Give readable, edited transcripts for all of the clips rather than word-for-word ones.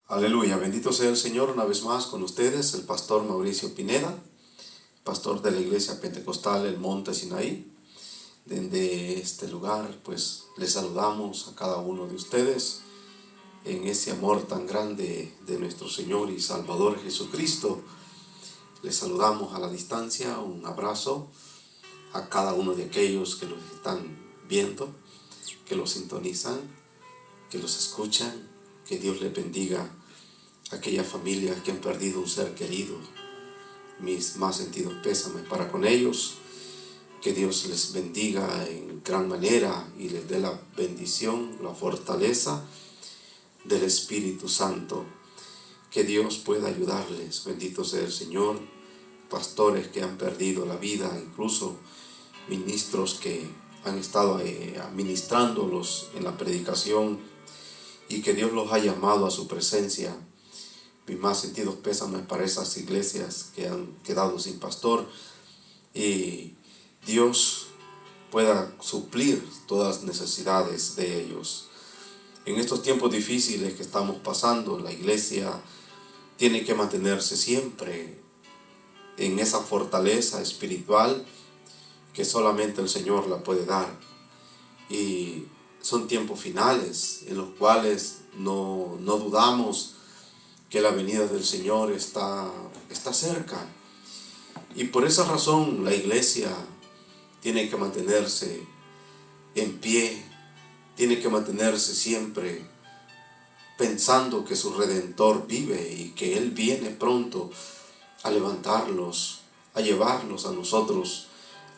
Aleluya, bendito sea el Señor una vez más con ustedes, el pastor Mauricio Pineda, pastor de la iglesia pentecostal El Monte Sinaí. Desde este lugar, pues, les saludamos a cada uno de ustedes en ese amor tan grande de nuestro Señor y Salvador Jesucristo. Les saludamos a la distancia, un abrazo a cada uno de aquellos que los están viendo, que los sintonizan, que los escuchan. Que Dios les bendiga a aquellas familias que han perdido un ser querido. Mis más sentidos pésames para con ellos. Que Dios les bendiga en gran manera y les dé la bendición, la fortaleza del Espíritu Santo. Que Dios pueda ayudarles. Bendito sea el Señor. Pastores que han perdido la vida, incluso ministros que han estado administrándolos en la predicación, y que Dios los ha llamado a su presencia. Mis más sentidos pésames para esas iglesias que han quedado sin pastor, y Dios pueda suplir todas las necesidades de ellos. En estos tiempos difíciles que estamos pasando, la iglesia tiene que mantenerse siempre en esa fortaleza espiritual que solamente el Señor la puede dar. Y son tiempos finales en los cuales no dudamos que la venida del Señor está cerca. Y por esa razón la iglesia tiene que mantenerse en pie, tiene que mantenerse siempre pensando que su Redentor vive y que Él viene pronto a levantarlos, a llevarlos a nosotros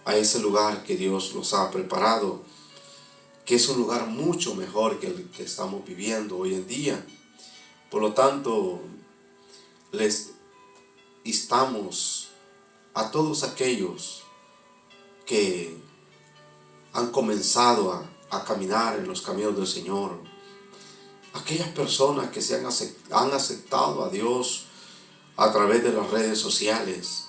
a ese lugar que Dios los ha preparado, que es un lugar mucho mejor que el que estamos viviendo hoy en día. Por lo tanto, les instamos a todos aquellos que han comenzado a caminar en los caminos del Señor, aquellas personas que han aceptado a Dios a través de las redes sociales,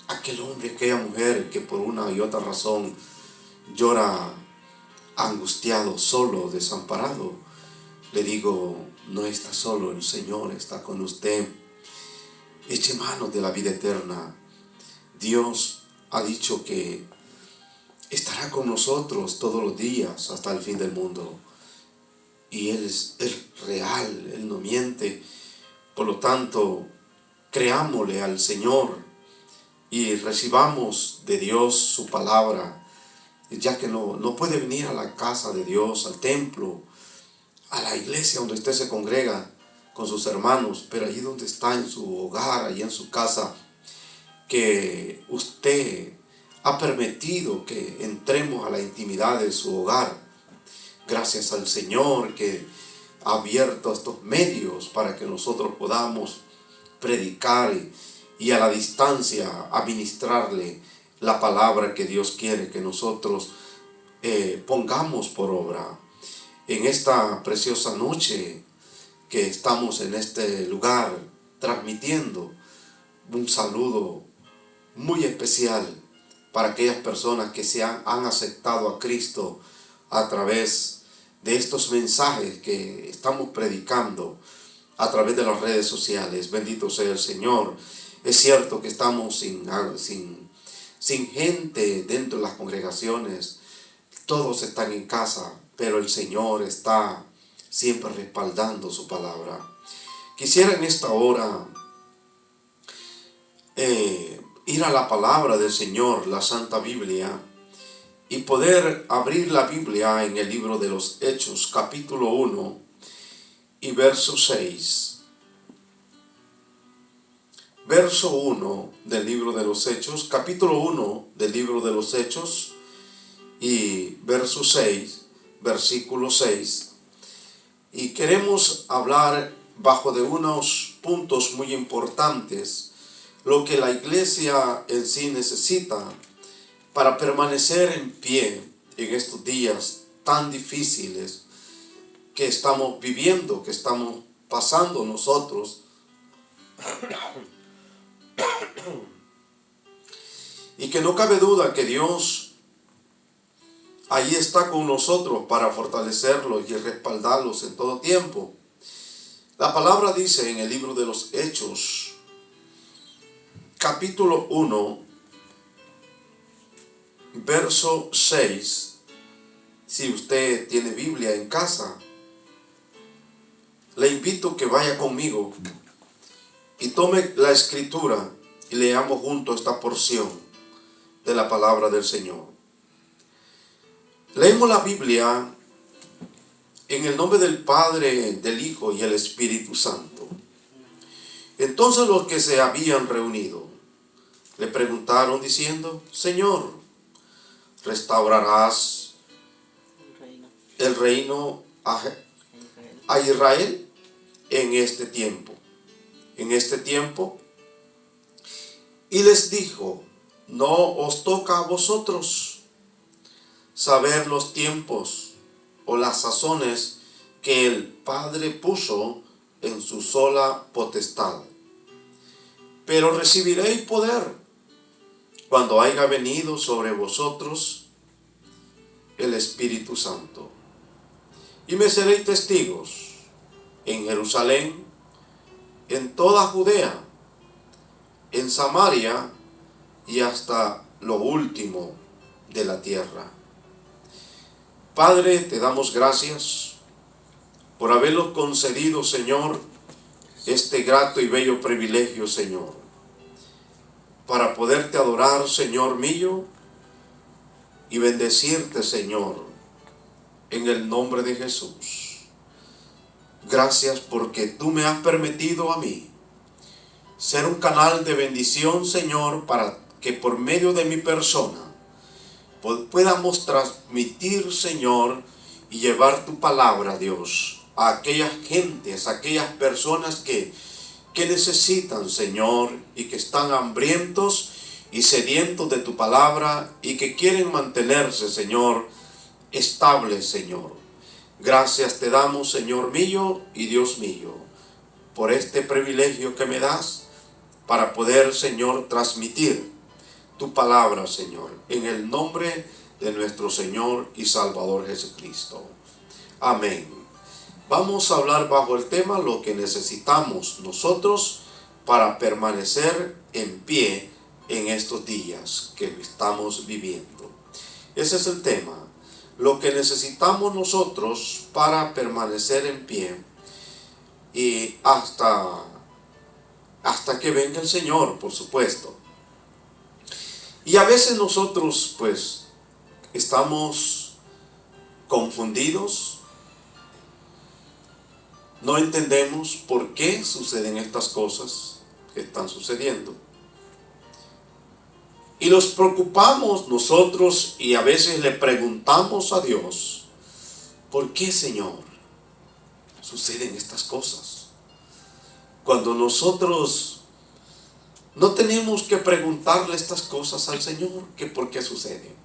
aquel hombre, aquella mujer que por una y otra razón llora angustiado, solo, desamparado, le digo, no está solo, el Señor está con usted. Eche mano de la vida eterna. Dios ha dicho que estará con nosotros todos los días hasta el fin del mundo. Y Él es real, Él no miente. Por lo tanto, creámosle al Señor y recibamos de Dios su palabra, ya que no puede venir a la casa de Dios, al templo, a la iglesia donde usted se congrega con sus hermanos, pero allí donde está, en su hogar, allí en su casa, que usted ha permitido que entremos a la intimidad de su hogar. Gracias al Señor que ha abierto estos medios para que nosotros podamos predicar y a la distancia administrarle la palabra que Dios quiere que nosotros pongamos por obra. En esta preciosa noche que estamos en este lugar transmitiendo, un saludo muy especial para aquellas personas que han aceptado a Cristo a través de estos mensajes que estamos predicando a través de las redes sociales. Bendito sea el Señor. Es cierto que estamos sin gente dentro de las congregaciones, todos están en casa, pero el Señor está siempre respaldando su palabra. Quisiera en esta hora ir a la palabra del Señor, la Santa Biblia, y poder abrir la Biblia en el libro de los Hechos, capítulo 1 y verso 6. Verso 1 del libro de los Hechos, capítulo 1 del libro de los Hechos, y verso 6, versículo 6. Y queremos hablar bajo de unos puntos muy importantes, lo que la iglesia en sí necesita para permanecer en pie en estos días tan difíciles que estamos viviendo, que estamos pasando nosotros. Y que no cabe duda que Dios ahí está con nosotros para fortalecerlos y respaldarlos en todo tiempo. La palabra dice en el libro de los Hechos, capítulo 1, verso 6. Si usted tiene Biblia en casa, le invito a que vaya conmigo y tome la escritura y leamos juntos esta porción de la palabra del Señor. Leemos la Biblia en el nombre del Padre, del Hijo y el Espíritu Santo. Entonces los que se habían reunido le preguntaron diciendo: Señor, ¿restaurarás el reino a Israel en este tiempo? En este tiempo. Y les dijo: no os toca a vosotros saber los tiempos o las sazones que el Padre puso en su sola potestad. Pero recibiréis poder cuando haya venido sobre vosotros el Espíritu Santo. Y me seréis testigos en Jerusalén, en toda Judea, en Samaria y hasta lo último de la tierra. Padre, te damos gracias por habernos concedido, Señor, este grato y bello privilegio, Señor, para poderte adorar, Señor mío, y bendecirte, Señor, en el nombre de Jesús. Gracias porque tú me has permitido a mí ser un canal de bendición, Señor, para que por medio de mi persona podamos transmitir, Señor, y llevar tu palabra, Dios, a aquellas gentes, a aquellas personas que necesitan, Señor, y que están hambrientos y sedientos de tu palabra y que quieren mantenerse, Señor, estables, Señor. Gracias te damos, Señor mío y Dios mío, por este privilegio que me das para poder, Señor, transmitir tu palabra, Señor, en el nombre de nuestro Señor y Salvador Jesucristo. Amén. Vamos a hablar bajo el tema lo que necesitamos nosotros para permanecer en pie en estos días que estamos viviendo. Ese es el tema, lo que necesitamos nosotros para permanecer en pie y hasta que venga el Señor, por supuesto. Y a veces nosotros pues estamos confundidos, no entendemos por qué suceden estas cosas que están sucediendo. Y nos preocupamos nosotros y a veces le preguntamos a Dios: ¿por qué, Señor, suceden estas cosas? Cuando nosotros no tenemos que preguntarle estas cosas al Señor, que por qué suceden.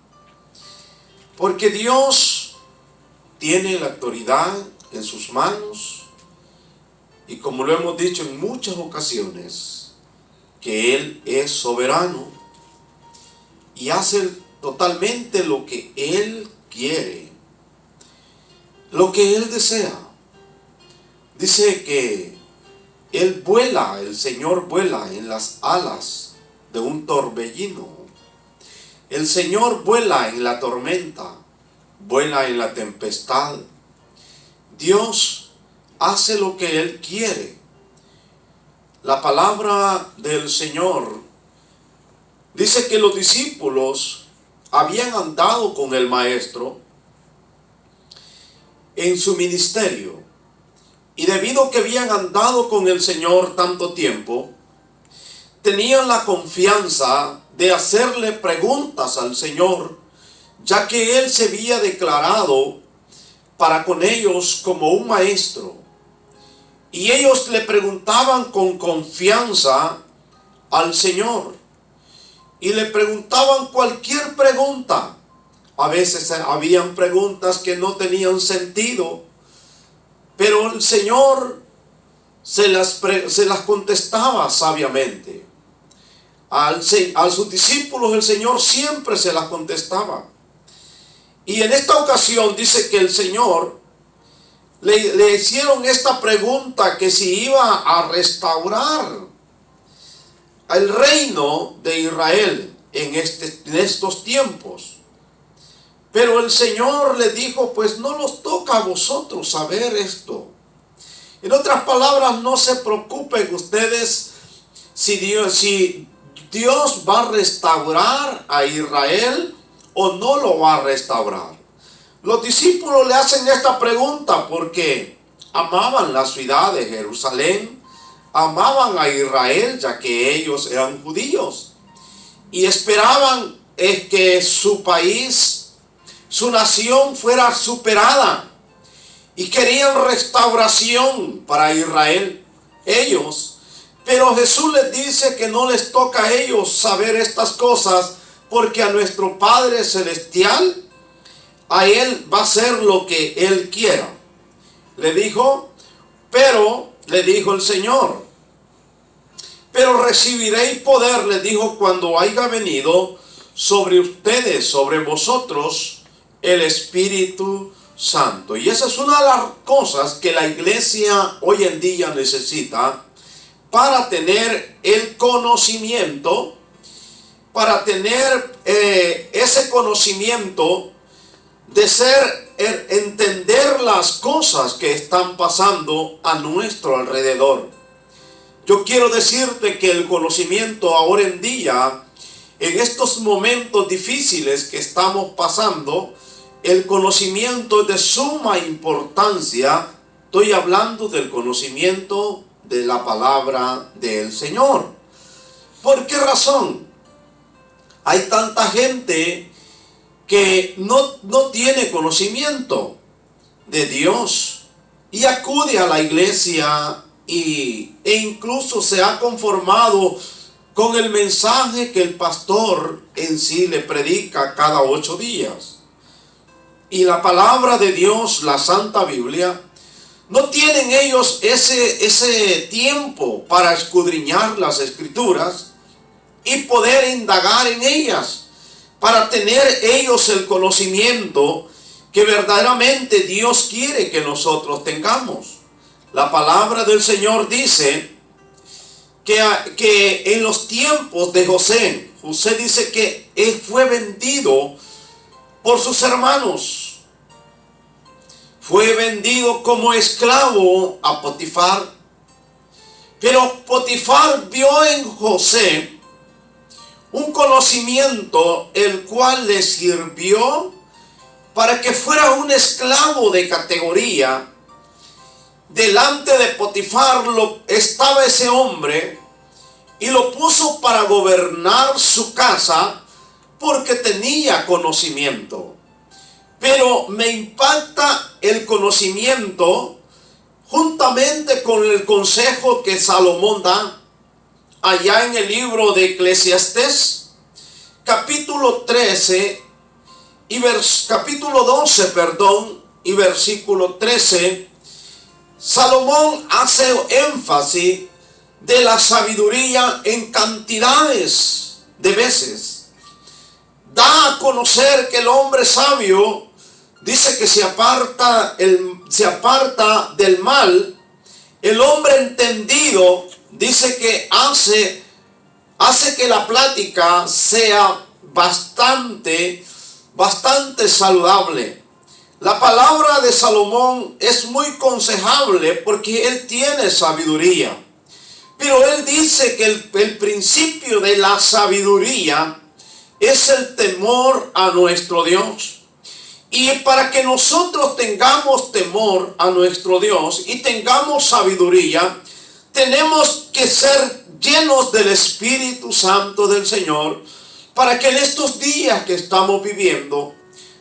Porque Dios tiene la autoridad en sus manos y, como lo hemos dicho en muchas ocasiones, que Él es soberano y hace totalmente lo que Él quiere, lo que Él desea. Dice que Él vuela, el Señor vuela en las alas de un torbellino. El Señor vuela en la tormenta, vuela en la tempestad. Dios hace lo que Él quiere. La palabra del Señor dice que los discípulos habían andado con el Maestro en su ministerio. Y debido a que habían andado con el Señor tanto tiempo, tenían la confianza de hacerle preguntas al Señor, ya que Él se había declarado para con ellos como un maestro. Y ellos le preguntaban con confianza al Señor. Y le preguntaban cualquier pregunta. A veces habían preguntas que no tenían sentido, pero el Señor se las contestaba sabiamente. A sus discípulos el Señor siempre se las contestaba. Y en esta ocasión dice que el Señor le hicieron esta pregunta, que si iba a restaurar el reino de Israel en estos tiempos. Pero el Señor le dijo, pues no los toca a vosotros saber esto. En otras palabras, no se preocupen ustedes si Dios va a restaurar a Israel o no lo va a restaurar. Los discípulos le hacen esta pregunta porque amaban la ciudad de Jerusalén, amaban a Israel, ya que ellos eran judíos, y esperaban que su país, su nación fuera superada, y querían restauración para Israel, ellos. Pero Jesús les dice que no les toca a ellos saber estas cosas, porque a nuestro Padre Celestial, a Él va a ser lo que Él quiera. Le dijo el Señor, pero recibiréis poder, le dijo, cuando haya venido sobre ustedes, sobre vosotros, el Espíritu Santo. Y esa es una de las cosas que la iglesia hoy en día necesita para tener el conocimiento, para tener ese conocimiento de entender las cosas que están pasando a nuestro alrededor. Yo quiero decirte que el conocimiento ahora en día, en estos momentos difíciles que estamos pasando, el conocimiento es de suma importancia. Estoy hablando del conocimiento de la palabra del Señor. ¿Por qué razón? Hay tanta gente que no tiene conocimiento de Dios y acude a la iglesia e incluso se ha conformado con el mensaje que el pastor en sí le predica cada 8 días. Y la palabra de Dios, la Santa Biblia, no tienen ellos ese tiempo para escudriñar las Escrituras y poder indagar en ellas, para tener ellos el conocimiento que verdaderamente Dios quiere que nosotros tengamos. La palabra del Señor dice que en los tiempos de José dice que él fue vendido por sus hermanos. Fue vendido como esclavo a Potifar. Pero Potifar vio en José un conocimiento el cual le sirvió para que fuera un esclavo de categoría. Delante de Potifar estaba ese hombre y lo puso para gobernar su casa porque tenía conocimiento. Pero me impacta el conocimiento juntamente con el consejo que Salomón da allá en el libro de Eclesiastés, capítulo 12, y versículo 13. Salomón hace énfasis de la sabiduría en cantidades de veces. Da a conocer que el hombre sabio dice que se aparta del mal. El hombre entendido dice que hace que la plática sea bastante saludable. La palabra de Salomón es muy aconsejable porque él tiene sabiduría. Pero él dice que el principio de la sabiduría es el temor a nuestro Dios. Y para que nosotros tengamos temor a nuestro Dios y tengamos sabiduría, tenemos que ser llenos del Espíritu Santo del Señor, para que en estos días que estamos viviendo,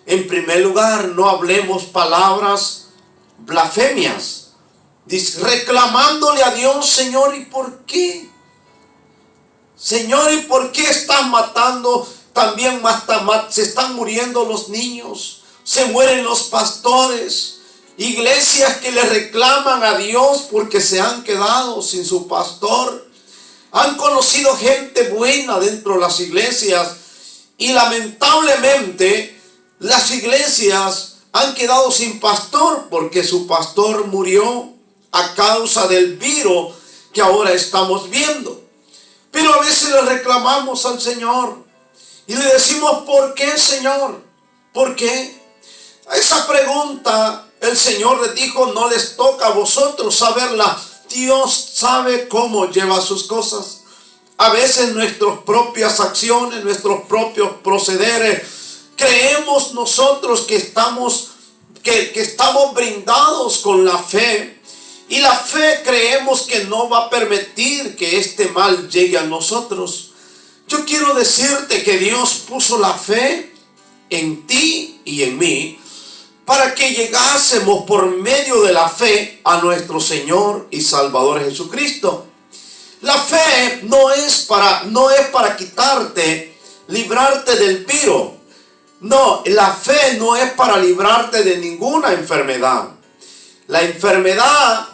en primer lugar, no hablemos palabras blasfemias, reclamándole a Dios: Señor, ¿y por qué? Señor, ¿y por qué están matando? También se están muriendo los niños, se mueren los pastores. Iglesias que le reclaman a Dios porque se han quedado sin su pastor. Han conocido gente buena dentro de las iglesias y lamentablemente las iglesias han quedado sin pastor porque su pastor murió a causa del virus que ahora estamos viendo. Pero a veces le reclamamos al Señor y le decimos, ¿por qué, Señor? ¿Por qué? A esa pregunta el Señor les dijo, no les toca a vosotros saberla. Dios sabe cómo lleva sus cosas. A veces nuestras propias acciones, nuestros propios procederes, creemos nosotros que estamos brindados con la fe. Y la fe creemos que no va a permitir que este mal llegue a nosotros. Yo quiero decirte que Dios puso la fe en ti y en mí para que llegásemos por medio de la fe a nuestro Señor y Salvador Jesucristo. La fe no es para quitarte, librarte del virus. No, la fe no es para librarte de ninguna enfermedad. La enfermedad,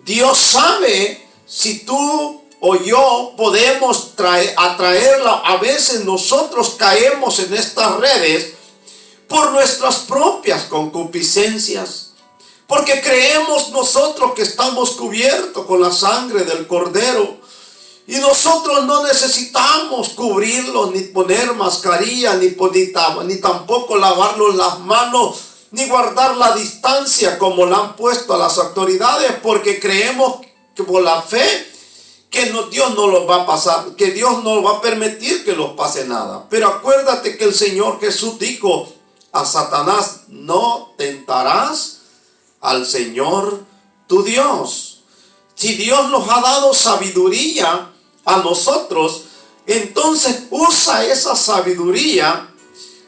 Dios sabe si tú o yo podemos atraerla. A veces nosotros caemos en estas redes por nuestras propias concupiscencias, porque creemos nosotros que estamos cubiertos con la sangre del Cordero y nosotros no necesitamos cubrirlos, ni poner mascarilla, ni tampoco lavarnos las manos, ni guardar la distancia como la han puesto a las autoridades, porque creemos que por la fe que Dios no los va a pasar, que Dios no va a permitir que los pase nada. Pero acuérdate que el Señor Jesús dijo a Satanás, no tentarás al Señor tu Dios. Si Dios nos ha dado sabiduría a nosotros, entonces usa esa sabiduría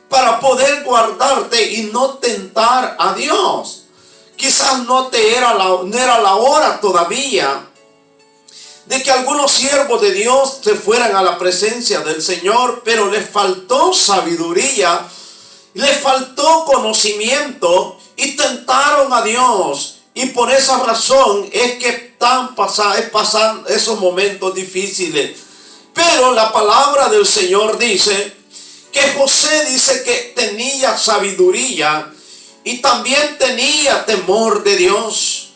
para poder guardarte y no tentar a Dios. Quizás no era la hora todavía de que algunos siervos de Dios se fueran a la presencia del Señor, pero les faltó sabiduría, les faltó conocimiento y tentaron a Dios. Y por esa razón es que pasan esos momentos difíciles. Pero la palabra del Señor dice que José dice que tenía sabiduría y también tenía temor de Dios.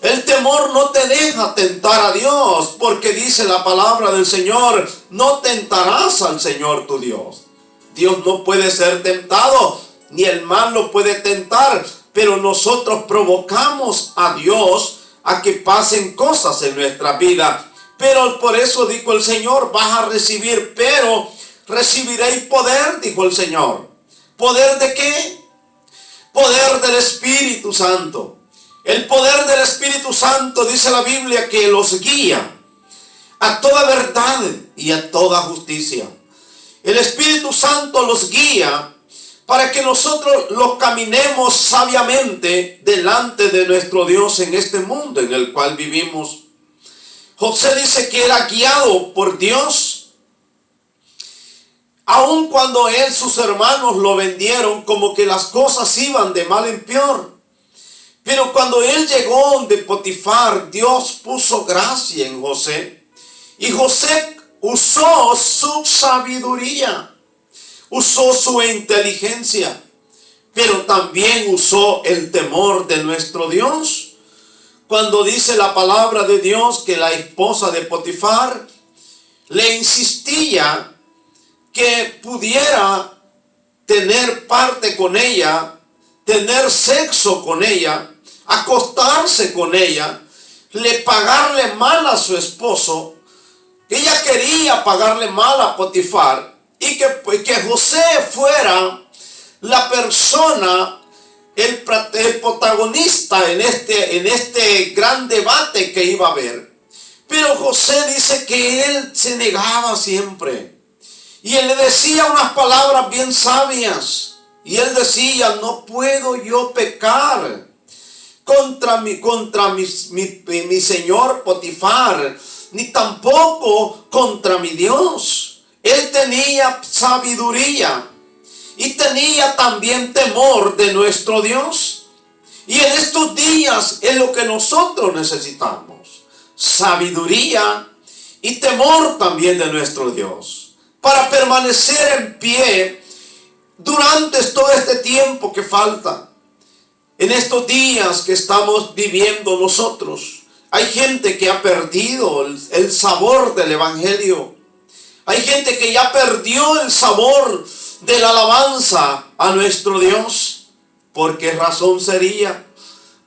El temor no te deja tentar a Dios, porque dice la palabra del Señor, no tentarás al Señor tu Dios. Dios no puede ser tentado, ni el mal lo puede tentar, pero nosotros provocamos a Dios a que pasen cosas en nuestra vida. Pero por eso dijo el Señor, vas a recibir, pero recibiréis poder, dijo el Señor. ¿Poder de qué? Poder del Espíritu Santo. El poder del Espíritu Santo, dice la Biblia, que los guía a toda verdad y a toda justicia. El Espíritu Santo los guía para que nosotros los caminemos sabiamente delante de nuestro Dios en este mundo en el cual vivimos. José dice que era guiado por Dios, aun cuando sus hermanos lo vendieron, como que las cosas iban de mal en peor. Pero cuando él llegó donde Potifar, Dios puso gracia en José. Y José usó su sabiduría, usó su inteligencia, pero también usó el temor de nuestro Dios. Cuando dice la palabra de Dios que la esposa de Potifar le insistía que pudiera tener parte con ella, tener sexo con ella, acostarse con ella, pagarle mal a su esposo. Ella quería pagarle mal a Potifar y que José fuera la persona, el protagonista en este gran debate que iba a haber. Pero José dice que él se negaba siempre. Y él le decía unas palabras bien sabias. Y él decía, no puedo yo pecar contra mi señor Potifar, ni tampoco contra mi Dios. Él tenía sabiduría y tenía también temor de nuestro Dios. Y en estos días es lo que nosotros necesitamos: sabiduría y temor también de nuestro Dios, para permanecer en pie durante todo este tiempo que falta. En estos días que estamos viviendo nosotros, hay gente que ha perdido el sabor del evangelio. Hay gente que ya perdió el sabor de la alabanza a nuestro Dios. ¿Por qué razón sería?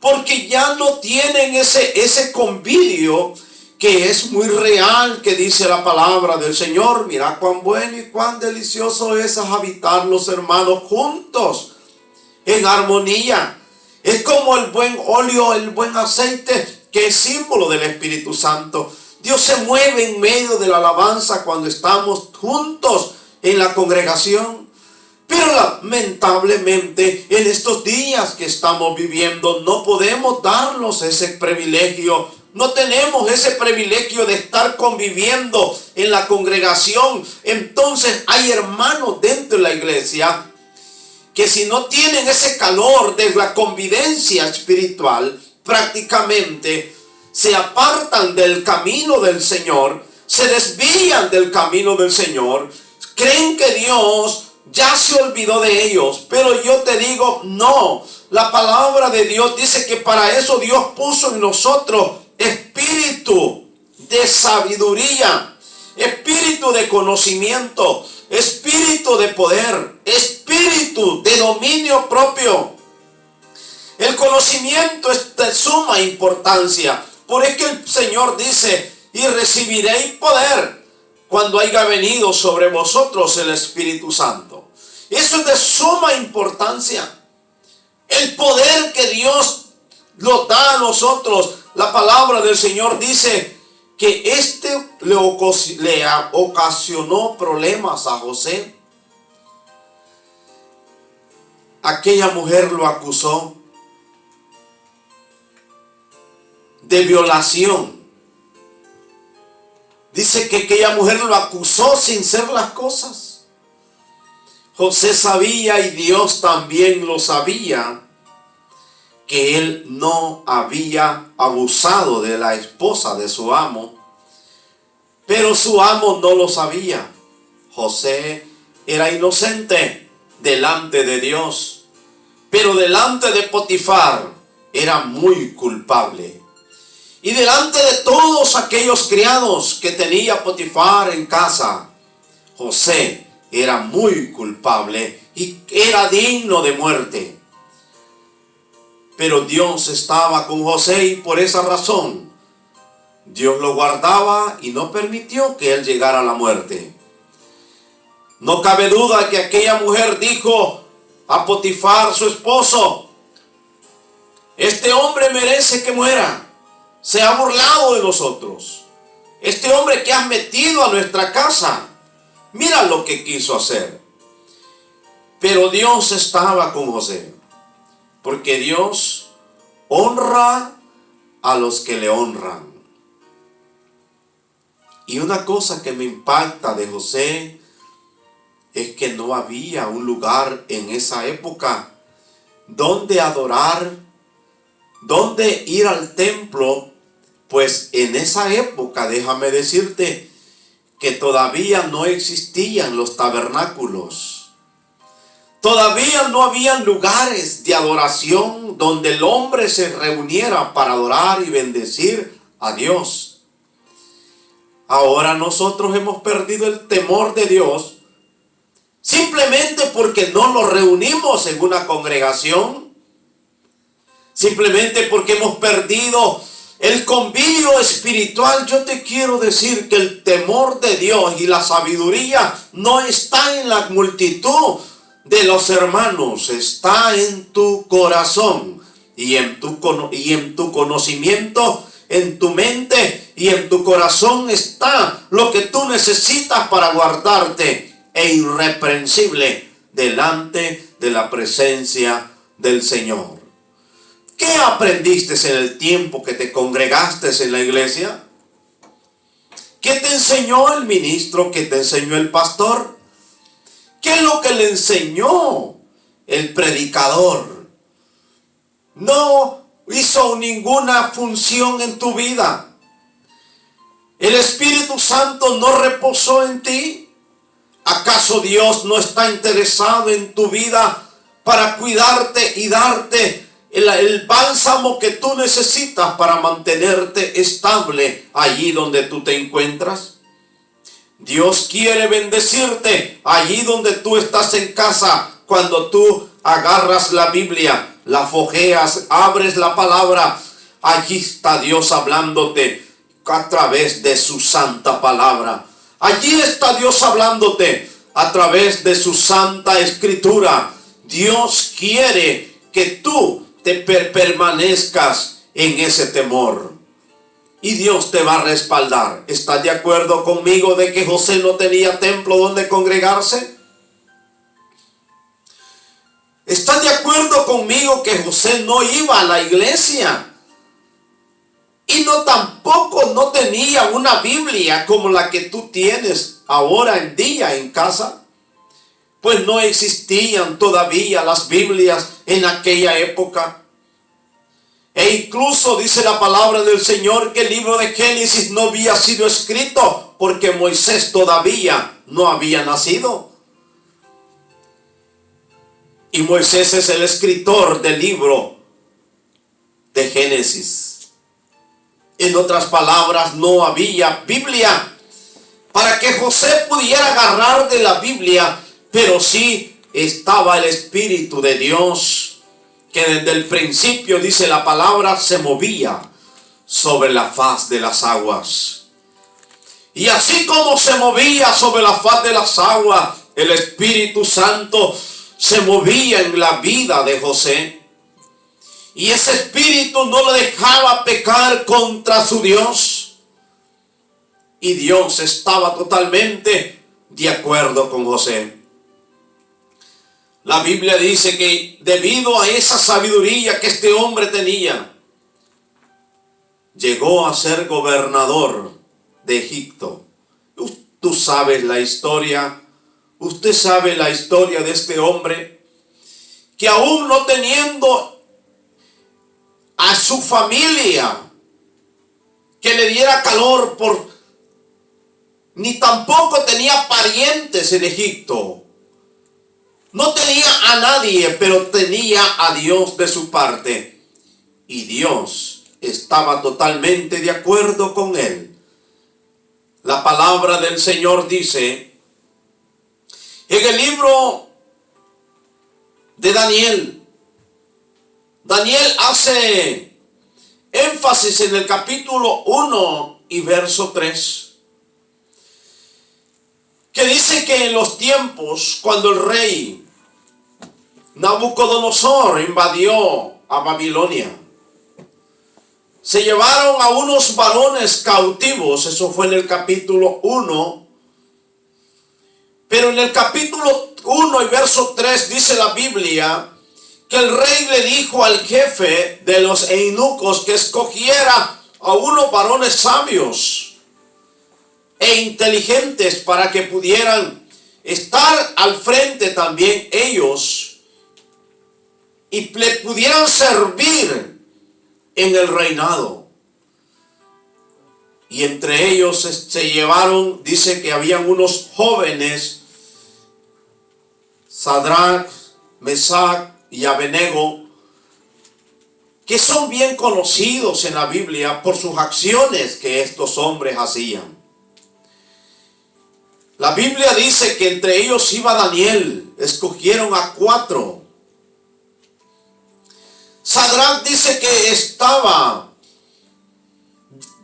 Porque ya no tienen ese convivio que es muy real, que dice la palabra del Señor. Mira cuán bueno y cuán delicioso es habitar los hermanos juntos en armonía. Es como el buen óleo, el buen aceite, que es símbolo del Espíritu Santo. Dios se mueve en medio de la alabanza cuando estamos juntos en la congregación. Pero lamentablemente en estos días que estamos viviendo no podemos darnos ese privilegio. No tenemos ese privilegio de estar conviviendo en la congregación. Entonces hay hermanos dentro de la iglesia que si no tienen ese calor de la convivencia espiritual, prácticamente se apartan del camino del Señor, se desvían del camino del Señor, creen que Dios ya se olvidó de ellos. Pero yo te digo, no. La palabra de Dios dice que para eso Dios puso en nosotros espíritu de sabiduría, espíritu de conocimiento, espíritu de poder, espíritu de dominio propio. El conocimiento es de suma importancia. Por eso el Señor dice: y recibiréis poder cuando haya venido sobre vosotros el Espíritu Santo. Eso es de suma importancia. El poder que Dios lo da a nosotros. La palabra del Señor dice que le ocasionó problemas a José. Aquella mujer lo acusó de violación. Dice que aquella mujer lo acusó sin ser las cosas. José sabía, y Dios también lo sabía, que él no había abusado de la esposa de su amo. Pero su amo no lo sabía. José era inocente delante de Dios, pero delante de Potifar era muy culpable. Y delante de todos aquellos criados que tenía Potifar en casa, José era muy culpable y era digno de muerte. Pero Dios estaba con José, y por esa razón Dios lo guardaba y no permitió que él llegara a la muerte. No cabe duda que aquella mujer dijo a Potifar, su esposo: este hombre merece que muera. Se ha burlado de nosotros. Este hombre que has metido a nuestra casa, mira lo que quiso hacer. Pero Dios estaba con José, porque Dios honra a los que le honran. Y una cosa que me impacta de José es que no había un lugar en esa época donde adorar, donde ir al templo. Pues en esa época, déjame decirte, que todavía no existían los tabernáculos. Todavía no habían lugares de adoración donde el hombre se reuniera para adorar y bendecir a Dios. Ahora nosotros hemos perdido el temor de Dios simplemente porque no nos reunimos en una congregación. Simplemente porque hemos perdido el convivio espiritual. Yo te quiero decir que el temor de Dios y la sabiduría no está en la multitud de los hermanos, está en tu corazón y en tu conocimiento, en tu mente y en tu corazón está lo que tú necesitas para guardarte irreprensible delante de la presencia del Señor. ¿Qué aprendiste en el tiempo que te congregaste en la iglesia? ¿Qué te enseñó el ministro? ¿Qué te enseñó el pastor? ¿Qué es lo que le enseñó el predicador? No hizo ninguna función en tu vida. ¿El Espíritu Santo no reposó en ti? ¿Acaso Dios no está interesado en tu vida para cuidarte y darte el bálsamo que tú necesitas para mantenerte estable allí donde tú te encuentras. Dios quiere bendecirte allí donde tú estás en casa. Cuando tú agarras la Biblia, la fojeas, abres la palabra, allí está Dios hablándote a través de su santa palabra. Allí está Dios hablándote a través de su santa escritura. Dios quiere que tú te permanezcas en ese temor. Y Dios te va a respaldar. ¿Estás de acuerdo conmigo de que José no tenía templo donde congregarse? ¿Estás de acuerdo conmigo que José no iba a la iglesia? Y tampoco tenía una Biblia como la que tú tienes ahora en día en casa. Pues no existían todavía las Biblias en aquella época. E incluso dice la palabra del Señor que el libro de Génesis no había sido escrito porque Moisés todavía no había nacido. Y Moisés es el escritor del libro de Génesis. En otras palabras, no había Biblia para que José pudiera agarrar de la Biblia, pero sí estaba el Espíritu de Dios, que desde el principio, dice la palabra, se movía sobre la faz de las aguas. Y así como se movía sobre la faz de las aguas, el Espíritu Santo se movía en la vida de José. Y ese Espíritu no le dejaba pecar contra su Dios. Y Dios estaba totalmente de acuerdo con José. La Biblia dice que debido a esa sabiduría que este hombre tenía, llegó a ser gobernador de Egipto. Tú sabes la historia, usted sabe la historia de este hombre, que aún no teniendo a su familia que le diera calor, ni tampoco tenía parientes en Egipto. No tenía a nadie, pero tenía a Dios de su parte. Y Dios estaba totalmente de acuerdo con él. La palabra del Señor dice, en el libro de Daniel, Daniel hace énfasis en el capítulo 1 y verso 3. Que dice que en los tiempos cuando el rey Nabucodonosor invadió a Babilonia, se llevaron a unos varones cautivos. Eso fue en el capítulo 1. Pero en el capítulo 1 y verso 3 dice la Biblia que el rey le dijo al jefe de los eunucos que escogiera a unos varones sabios e inteligentes para que pudieran estar al frente también ellos y le pudieran servir en el reinado. Y entre ellos se llevaron, dice que habían unos jóvenes, Sadrach, Mesach y Abednego, que son bien conocidos en la Biblia por sus acciones que estos hombres hacían. La Biblia dice que entre ellos iba Daniel. Escogieron a 4. Sadrach dice que estaba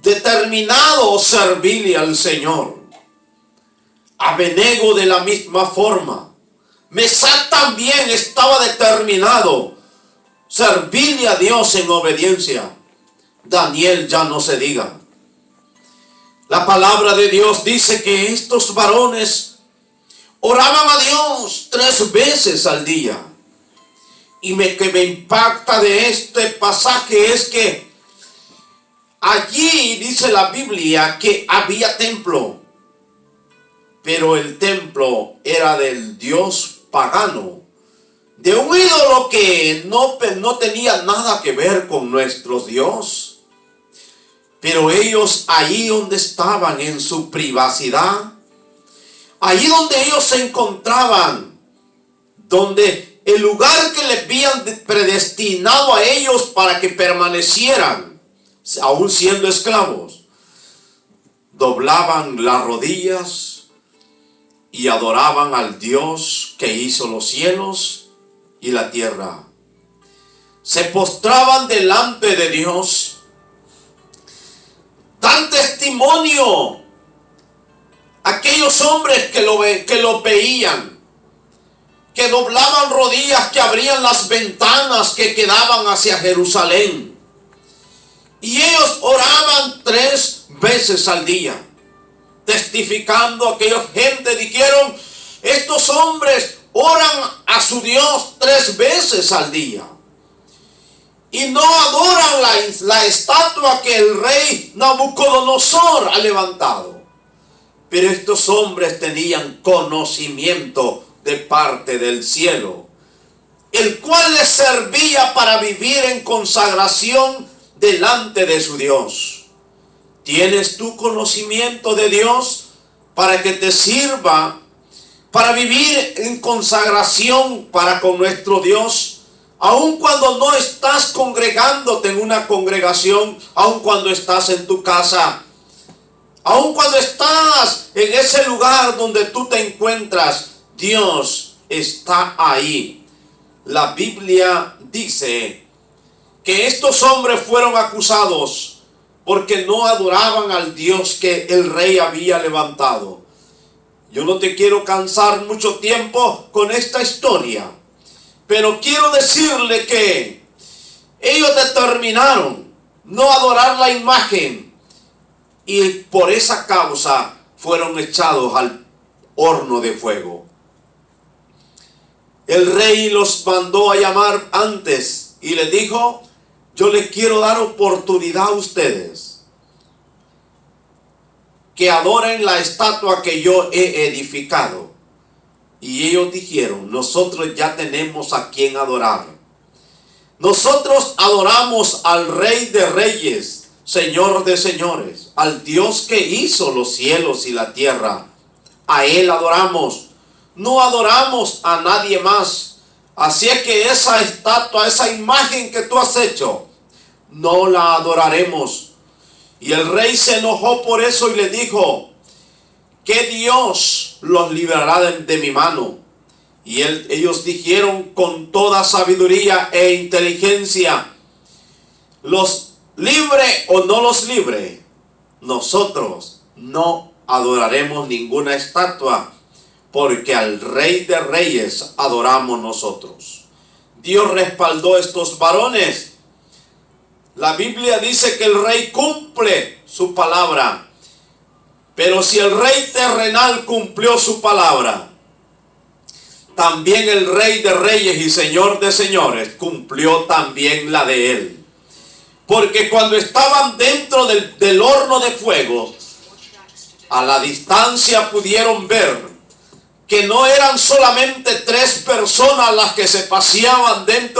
determinado a servirle al Señor. Abednego de la misma forma. Mesach también estaba determinado a servirle a Dios en obediencia. Daniel ya no se diga. La palabra de Dios dice que estos varones oraban a Dios 3 veces al día. Y que me impacta de este pasaje es que allí dice la Biblia que había templo, pero el templo era del Dios pagano, de un ídolo que no tenía nada que ver con nuestro Dios. Pero ellos allí donde estaban en su privacidad, allí donde ellos se encontraban, donde el lugar que les habían predestinado a ellos para que permanecieran, aún siendo esclavos, doblaban las rodillas y adoraban al Dios que hizo los cielos y la tierra. Se postraban delante de Dios. Dan testimonio aquellos hombres que lo veían, que doblaban rodillas, que abrían las ventanas que quedaban hacia Jerusalén. Y ellos oraban 3 veces al día, testificando a aquella gente. Dijeron, estos hombres oran a su Dios 3 veces al día. Y no adoran la estatua que el rey Nabucodonosor ha levantado. Pero estos hombres tenían conocimiento de parte del cielo, el cual les servía para vivir en consagración delante de su Dios. ¿Tienes tú conocimiento de Dios para que te sirva para vivir en consagración para con nuestro Dios? Aun cuando no estás congregándote en una congregación, aun cuando estás en tu casa, aun cuando estás en ese lugar donde tú te encuentras, Dios está ahí. La Biblia dice que estos hombres fueron acusados porque no adoraban al Dios que el rey había levantado. Yo no te quiero cansar mucho tiempo con esta historia, pero quiero decirle que ellos determinaron no adorar la imagen y por esa causa fueron echados al horno de fuego. El rey los mandó a llamar antes y les dijo, yo les quiero dar oportunidad a ustedes que adoren la estatua que yo he edificado. Y ellos dijeron, nosotros ya tenemos a quien adorar. Nosotros adoramos al Rey de Reyes, Señor de Señores, al Dios que hizo los cielos y la tierra. A Él adoramos, no adoramos a nadie más. Así es que esa estatua, esa imagen que tú has hecho, no la adoraremos. Y el rey se enojó por eso y le dijo, que Dios los librará de mi mano. Y ellos dijeron con toda sabiduría e inteligencia, los libre o no los libre, nosotros no adoraremos ninguna estatua, porque al Rey de Reyes adoramos nosotros. Dios respaldó a estos varones. La Biblia dice que el rey cumple su palabra. Pero si el rey terrenal cumplió su palabra, también el Rey de Reyes y Señor de Señores cumplió también la de él. Porque cuando estaban dentro del horno de fuego, a la distancia pudieron ver que no eran solamente 3 personas las que se paseaban dentro